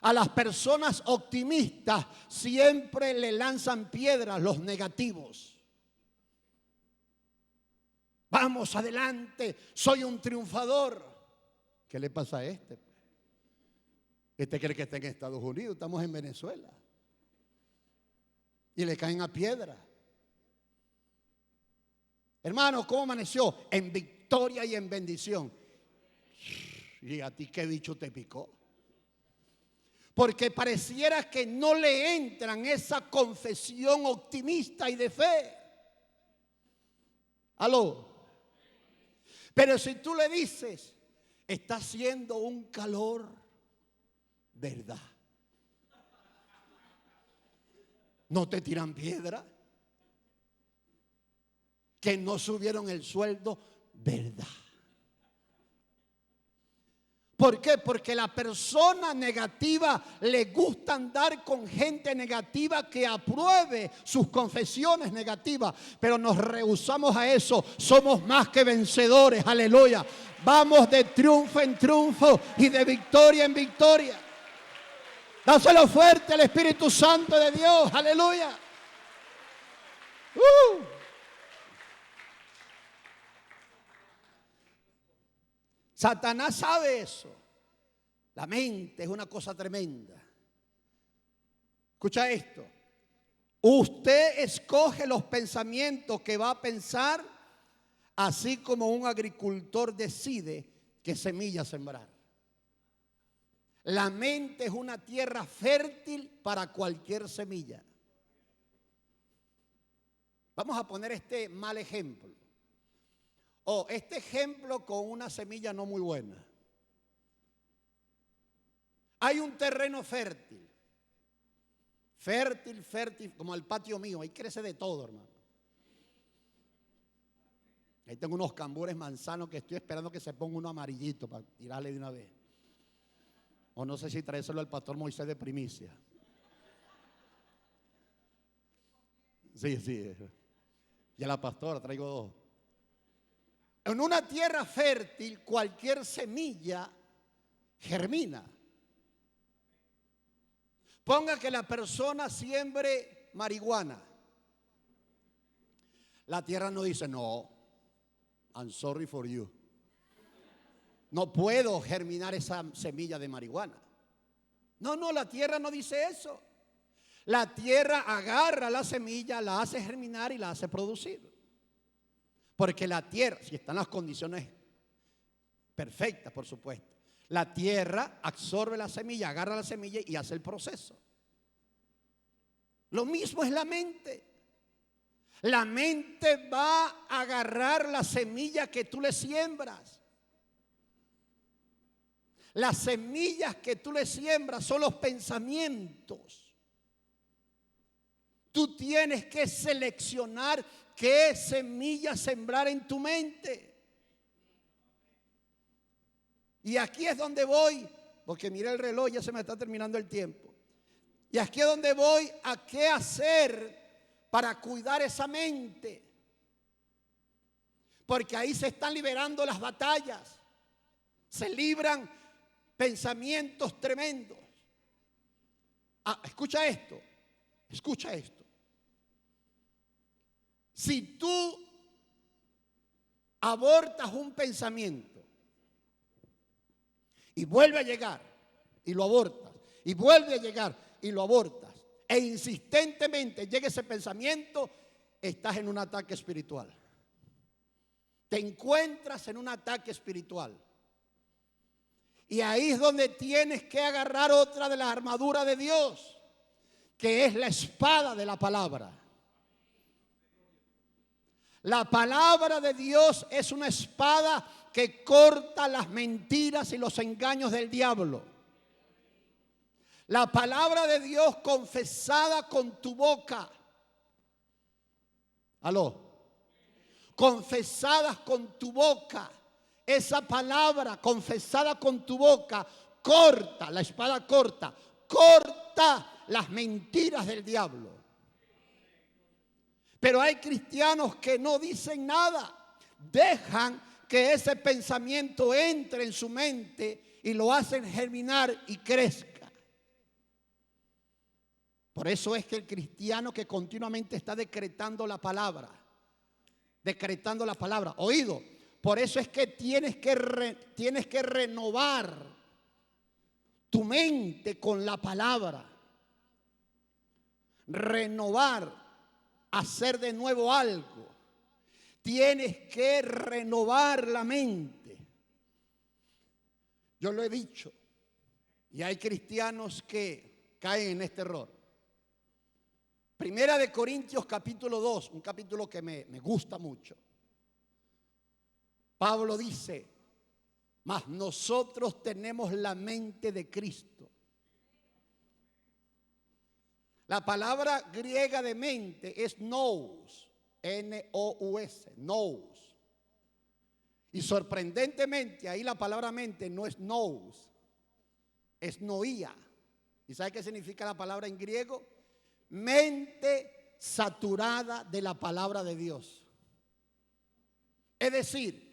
A: A las personas optimistas siempre le lanzan piedras los negativos. Vamos adelante, soy un triunfador. ¿Qué le pasa a este? Este cree que está en Estados Unidos, estamos en Venezuela. Y le caen a piedra. Hermano, ¿cómo amaneció? En victoria y en bendición. ¿Y a ti qué bicho te picó? Porque pareciera que no le entran esa confesión optimista y de fe. ¿Aló? Pero si tú le dices, está haciendo un calor, ¿verdad? ¿No te tiran piedra? ¿Que no subieron el sueldo? ¿Verdad? ¿Por qué? Porque la persona negativa le gusta andar con gente negativa que apruebe sus confesiones negativas. Pero nos rehusamos a eso. Somos más que vencedores. Aleluya. Vamos de triunfo en triunfo y de victoria en victoria. Dáselo fuerte al Espíritu Santo de Dios. Aleluya. Satanás sabe eso. La mente es una cosa tremenda. Escucha esto. Usted escoge los pensamientos que va a pensar, así como un agricultor decide qué semilla sembrar. La mente es una tierra fértil para cualquier semilla. Vamos a poner este mal ejemplo. O este ejemplo con una semilla no muy buena. Hay un terreno fértil. Fértil, como el patio mío. Ahí crece de todo, hermano. Ahí tengo unos cambures manzanos que estoy esperando que se ponga uno amarillito para tirarle de una vez. O no sé si traérselo al pastor Moisés de primicia. Sí. Y a la pastora traigo dos. En una tierra fértil, cualquier semilla germina. Ponga que la persona siembre marihuana. La tierra no dice, no, I'm sorry for you. No puedo germinar esa semilla de marihuana. No, la tierra no dice eso. La tierra agarra la semilla, la hace germinar y la hace producir. Porque la tierra, si están las condiciones perfectas, por supuesto, la tierra absorbe la semilla, agarra la semilla y hace el proceso. Lo mismo es la mente. La mente va a agarrar la semilla que tú le siembras. Las semillas que tú le siembras son los pensamientos. Tú tienes que seleccionar qué semilla sembrar en tu mente. Y aquí es donde voy, porque mira el reloj, ya se me está terminando el tiempo. Y aquí es donde voy a qué hacer para cuidar esa mente. Porque ahí se están liberando las batallas. Se libran pensamientos tremendos. Escucha esto. Si tú abortas un pensamiento y vuelve a llegar y lo abortas, y vuelve a llegar y lo abortas, e insistentemente llega ese pensamiento, estás en un ataque espiritual. Te encuentras en un ataque espiritual. Y ahí es donde tienes que agarrar otra de las armaduras de Dios, que es la espada de la palabra. La palabra de Dios es una espada que corta las mentiras y los engaños del diablo. La palabra de Dios confesada con tu boca. ¿Aló? Confesadas con tu boca. Esa palabra confesada con tu boca corta, la espada corta las mentiras del diablo. Pero hay cristianos que no dicen nada, dejan que ese pensamiento entre en su mente y lo hacen germinar y crezca. Por eso es que el cristiano que continuamente está decretando la palabra, oído, por eso es que tienes que renovar tu mente con la palabra, renovar, hacer de nuevo algo. Tienes que renovar la mente. Yo lo he dicho, y hay cristianos que caen en este error. Primera de Corintios capítulo 2, un capítulo que me gusta mucho. Pablo dice, mas nosotros tenemos la mente de Cristo. La palabra griega de mente es nous, N-O-U-S, nous. Y sorprendentemente ahí la palabra mente no es nous, es noía. ¿Y sabe qué significa la palabra en griego? Mente saturada de la palabra de Dios. Es decir,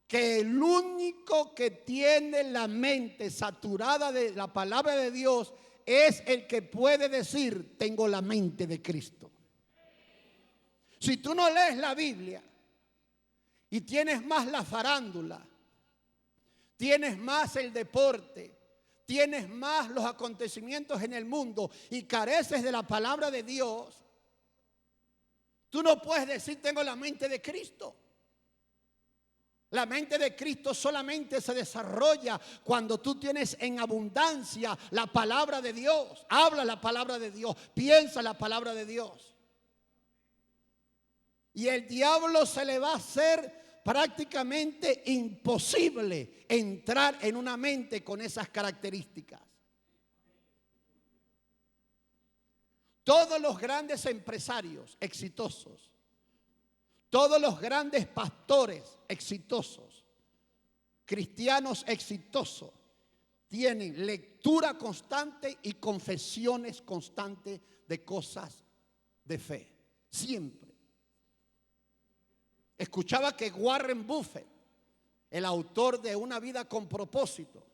A: que el único que tiene la mente saturada de la palabra de Dios es el que puede decir, tengo la mente de Cristo. Si tú no lees la Biblia y tienes más la farándula, tienes más el deporte, tienes más los acontecimientos en el mundo y careces de la palabra de Dios, tú no puedes decir tengo la mente de Cristo. La mente de Cristo solamente se desarrolla cuando tú tienes en abundancia la palabra de Dios. Habla la palabra de Dios, piensa la palabra de Dios. Y el diablo se le va a hacer prácticamente imposible entrar en una mente con esas características. Todos los grandes empresarios exitosos, todos los grandes pastores exitosos, cristianos exitosos, tienen lectura constante y confesiones constantes de cosas de fe. Siempre. Escuchaba que Warren Buffett, el autor de Una vida con propósito,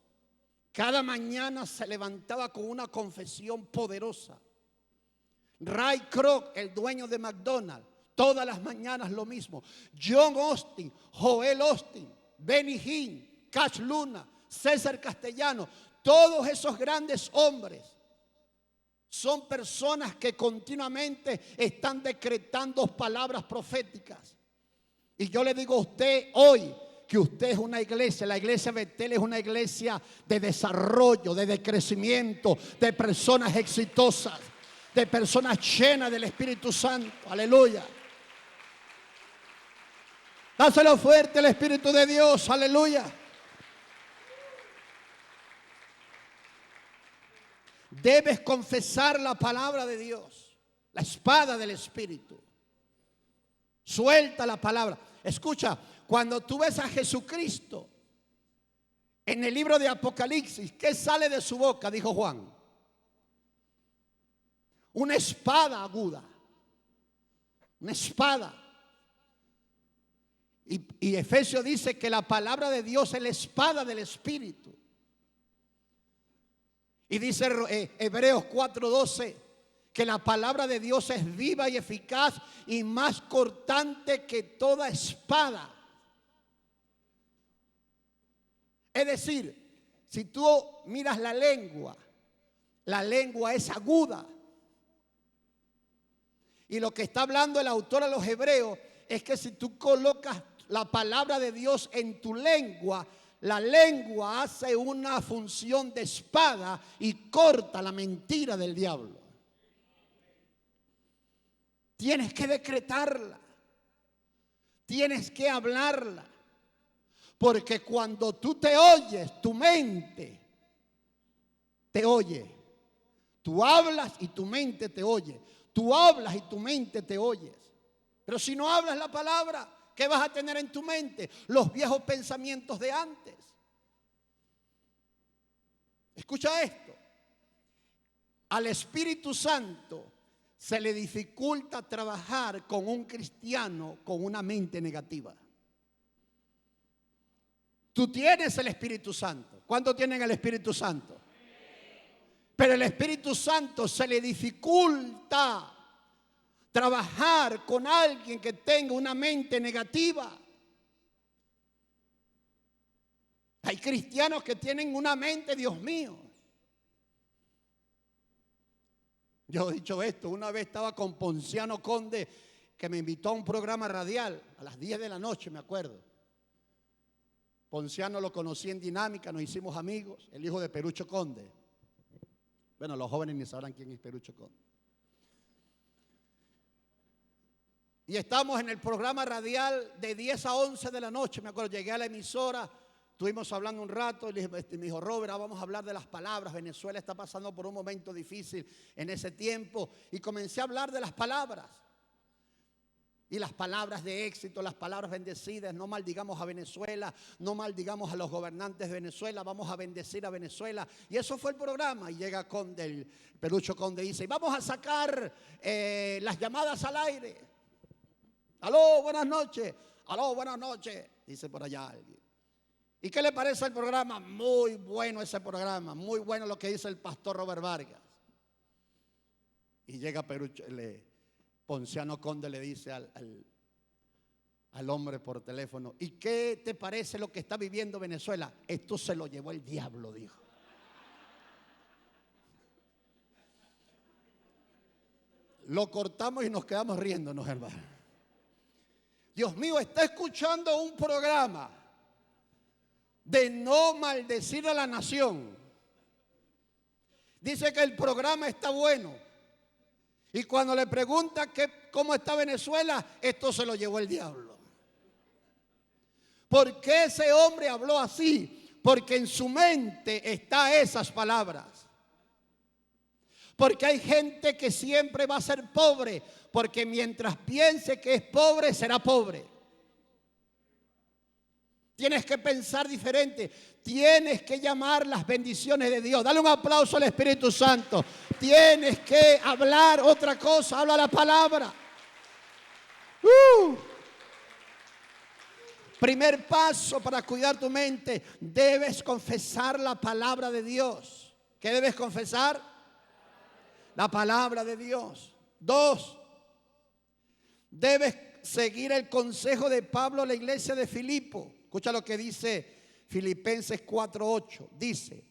A: cada mañana se levantaba con una confesión poderosa. Ray Kroc, el dueño de McDonald's, todas las mañanas lo mismo. John Austin, Joel Austin, Benny Hinn, Cash Luna, César Castellano, todos esos grandes hombres son personas que continuamente están decretando palabras proféticas. Y yo le digo a usted hoy que usted es una iglesia, la iglesia Betel es una iglesia de desarrollo, de crecimiento, de personas exitosas, de personas llenas del Espíritu Santo. Aleluya. Dáselo fuerte al Espíritu de Dios. Aleluya. Debes confesar la palabra de Dios, la espada del Espíritu. Suelta la palabra. Escucha, cuando tú ves a Jesucristo en el libro de Apocalipsis, ¿qué sale de su boca? Dijo Juan. Una espada aguda. Una espada. Y Efesios dice que la palabra de Dios es la espada del Espíritu. Y dice Hebreos 4:12 que la palabra de Dios es viva y eficaz y más cortante que toda espada. Es decir, si tú miras la lengua es aguda. Y lo que está hablando el autor a los hebreos es que si tú colocas la palabra de Dios en tu lengua, la lengua hace una función de espada y corta la mentira del diablo. Tienes que decretarla, tienes que hablarla, porque cuando tú te oyes, tu mente te oye. Tú hablas y tu mente te oye. Tú hablas y tu mente te oyes. Pero si no hablas la palabra, ¿qué vas a tener en tu mente? Los viejos pensamientos de antes. Escucha esto. Al Espíritu Santo se le dificulta trabajar con un cristiano con una mente negativa. Tú tienes el Espíritu Santo. ¿Cuántos tienen el Espíritu Santo? Pero el Espíritu Santo se le dificulta trabajar con alguien que tenga una mente negativa. Hay cristianos que tienen una mente, Dios mío. Yo he dicho esto, una vez estaba con Ponciano Conde, que me invitó a un programa radial a las 10 de la noche, me acuerdo. Ponciano lo conocí en Dinámica, nos hicimos amigos, el hijo de Perucho Conde. Bueno, los jóvenes ni sabrán quién es Perucho Conde. Y estamos en el programa radial de 10 a 11 de la noche. Me acuerdo, llegué a la emisora, estuvimos hablando un rato y me dijo, Robert, vamos a hablar de las palabras. Venezuela está pasando por un momento difícil en ese tiempo. Y comencé a hablar de las palabras. Y las palabras de éxito, las palabras bendecidas. No maldigamos a Venezuela, no maldigamos a los gobernantes de Venezuela, vamos a bendecir a Venezuela. Y eso fue el programa. Y llega Conde, el Pelucho Conde, y dice, vamos a sacar las llamadas al aire. Aló, buenas noches. Aló, buenas noches, dice por allá alguien. ¿Y qué le parece el programa? Muy bueno ese programa, muy bueno lo que dice el pastor Robert Vargas. Y llega Pelucho, Ponciano Conde le dice al hombre por teléfono, ¿y qué te parece lo que está viviendo Venezuela? Esto se lo llevó el diablo, dijo. Lo cortamos y nos quedamos riéndonos, hermano. Dios mío, está escuchando un programa de no maldecir a la nación. Dice que el programa está bueno. Y cuando le pregunta cómo está Venezuela, esto se lo llevó el diablo. ¿Por qué ese hombre habló así? Porque en su mente están esas palabras. Porque hay gente que siempre va a ser pobre, porque mientras piense que es pobre, será pobre. Tienes que pensar diferente. Tienes que llamar las bendiciones de Dios. Dale un aplauso al Espíritu Santo. Tienes que hablar otra cosa. Habla la palabra. Primer paso para cuidar tu mente. Debes confesar la palabra de Dios. ¿Qué debes confesar? La palabra de Dios. 2. Debes seguir el consejo de Pablo a la iglesia de Filipo. Escucha lo que dice Filipenses 4:8. Dice,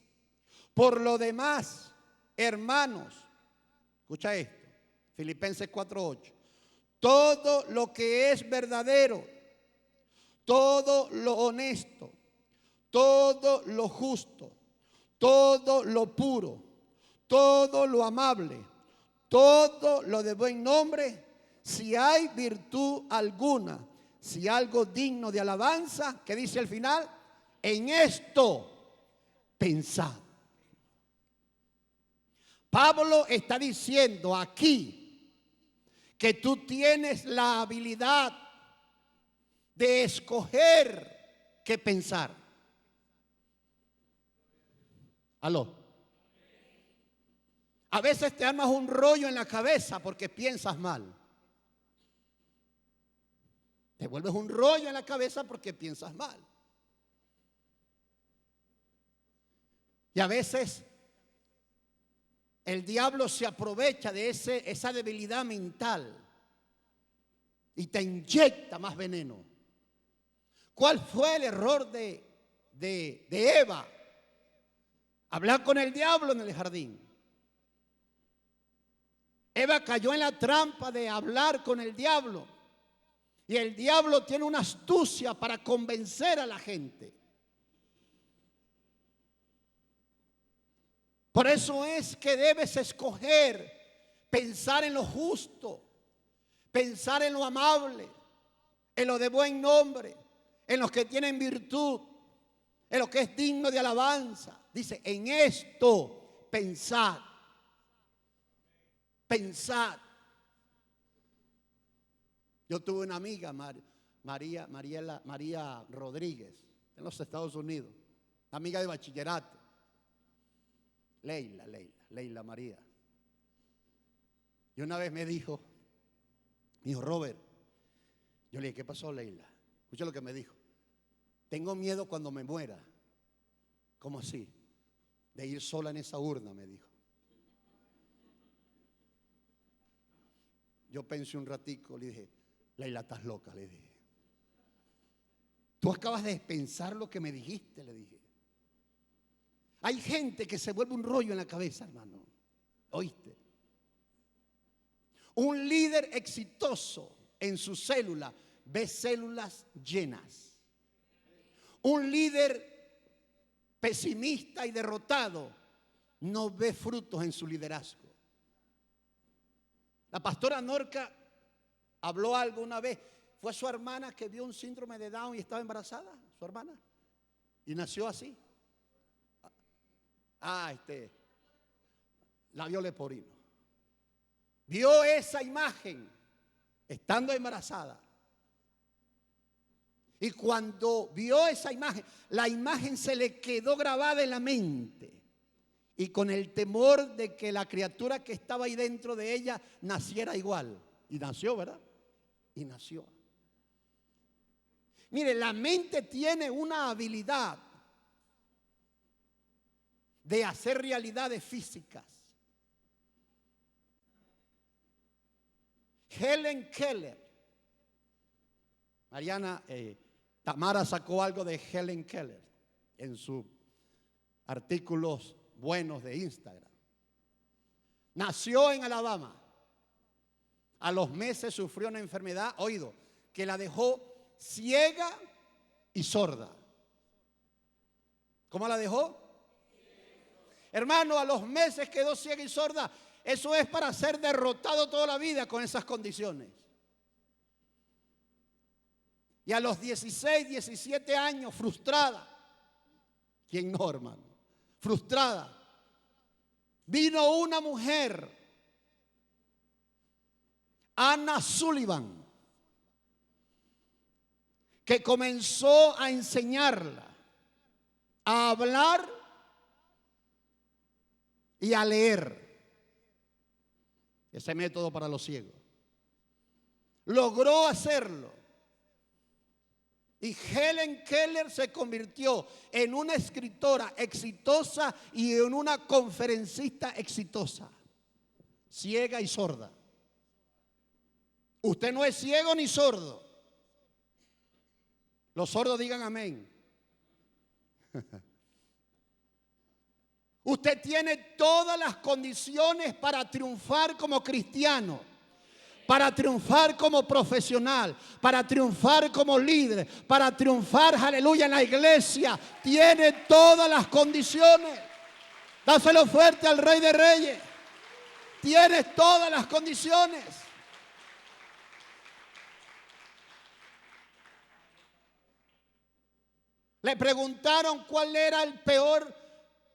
A: por lo demás, hermanos, escucha esto, Filipenses 4:8. Todo lo que es verdadero, todo lo honesto, todo lo justo, todo lo puro, todo lo amable, todo lo de buen nombre, si hay virtud alguna, si algo digno de alabanza, ¿qué dice al final? En esto pensad. Pablo está diciendo aquí que tú tienes la habilidad de escoger qué pensar. Aló. A veces te armas un rollo en la cabeza porque piensas mal. Te vuelves un rollo en la cabeza porque piensas mal. Y a veces el diablo se aprovecha de esa debilidad mental y te inyecta más veneno. ¿Cuál fue el error de Eva? Hablar con el diablo en el jardín. Eva cayó en la trampa de hablar con el diablo. Y el diablo tiene una astucia para convencer a la gente. Por eso es que debes escoger pensar en lo justo, pensar en lo amable, en lo de buen nombre, en los que tienen virtud, en lo que es digno de alabanza. Dice, en esto pensad. Pensad. Yo tuve una amiga, María Rodríguez, en los Estados Unidos, amiga de bachillerato. Leila María. Y una vez me dijo, Robert, yo le dije, ¿qué pasó, Leila? Escucha lo que me dijo. Tengo miedo cuando me muera. ¿Cómo así? De ir sola en esa urna, me dijo. Yo pensé un ratico, le dije, Leila, estás loca, le dije. Tú acabas de pensar lo que me dijiste, le dije. Hay gente que se vuelve un rollo en la cabeza, hermano. ¿Oíste? Un líder exitoso en su célula ve células llenas. Un líder pesimista y derrotado no ve frutos en su liderazgo. La pastora Norca habló algo una vez. Fue su hermana que vio un síndrome de Down y estaba embarazada, su hermana. Y nació así. Labio leporino. Vio esa imagen estando embarazada. Y cuando vio esa imagen, la imagen se le quedó grabada en la mente. Y con el temor de que la criatura que estaba ahí dentro de ella naciera igual. Y nació, ¿verdad? Y nació. Mire, la mente tiene una habilidad de hacer realidades físicas. Helen Keller. Tamara sacó algo de Helen Keller en sus artículos buenos de Instagram. Nació en Alabama. A los meses sufrió una enfermedad, que la dejó ciega y sorda. ¿Cómo la dejó? Hermano, a los meses quedó ciega y sorda. Eso es para ser derrotado toda la vida con esas condiciones. Y a los 16, 17 años, frustrada. ¿Quién no, hermano? Frustrada. Vino una mujer, Anna Sullivan, que comenzó a enseñarla a hablar y a leer. Ese método para los ciegos. Logró hacerlo. Y Helen Keller se convirtió en una escritora exitosa y en una conferencista exitosa. Ciega y sorda. Usted no es ciego ni sordo. Los sordos digan amén. Usted tiene todas las condiciones para triunfar como cristiano, para triunfar como profesional, para triunfar como líder, para triunfar, aleluya, en la iglesia. Tiene todas las condiciones. Dáselo fuerte al Rey de Reyes. Tienes todas las condiciones. Le preguntaron cuál era el peor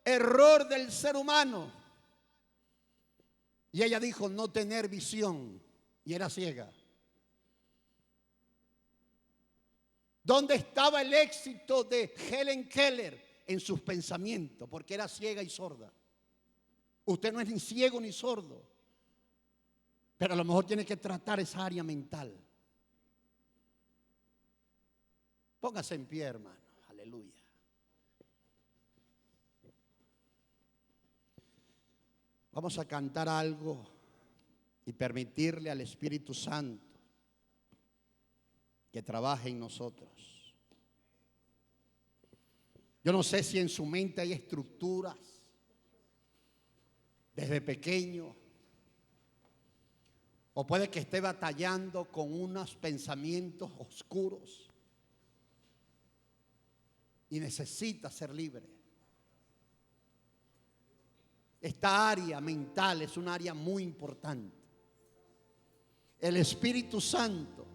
A: error del ser humano. Y ella dijo: no tener visión. Y era ciega. ¿Dónde estaba el éxito de Helen Keller? En sus pensamientos, porque era ciega y sorda. Usted no es ni ciego ni sordo, pero a lo mejor tiene que tratar esa área mental. Póngase en pie, hermano. Aleluya. Vamos a cantar algo y permitirle al Espíritu Santo que trabaje en nosotros. Yo no sé si en su mente hay estructuras desde pequeño, o puede que esté batallando con unos pensamientos oscuros y necesita ser libre. Esta área mental es un área muy importante. El Espíritu Santo,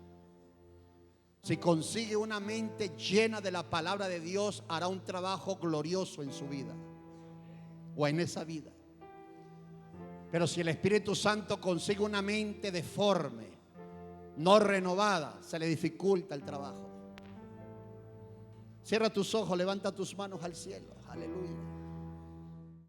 A: si consigue una mente llena de la palabra de Dios, hará un trabajo glorioso en su vida o en esa vida. Pero si el Espíritu Santo consigue una mente deforme, no renovada, se le dificulta el trabajo. Cierra tus ojos, levanta tus manos al cielo. Aleluya.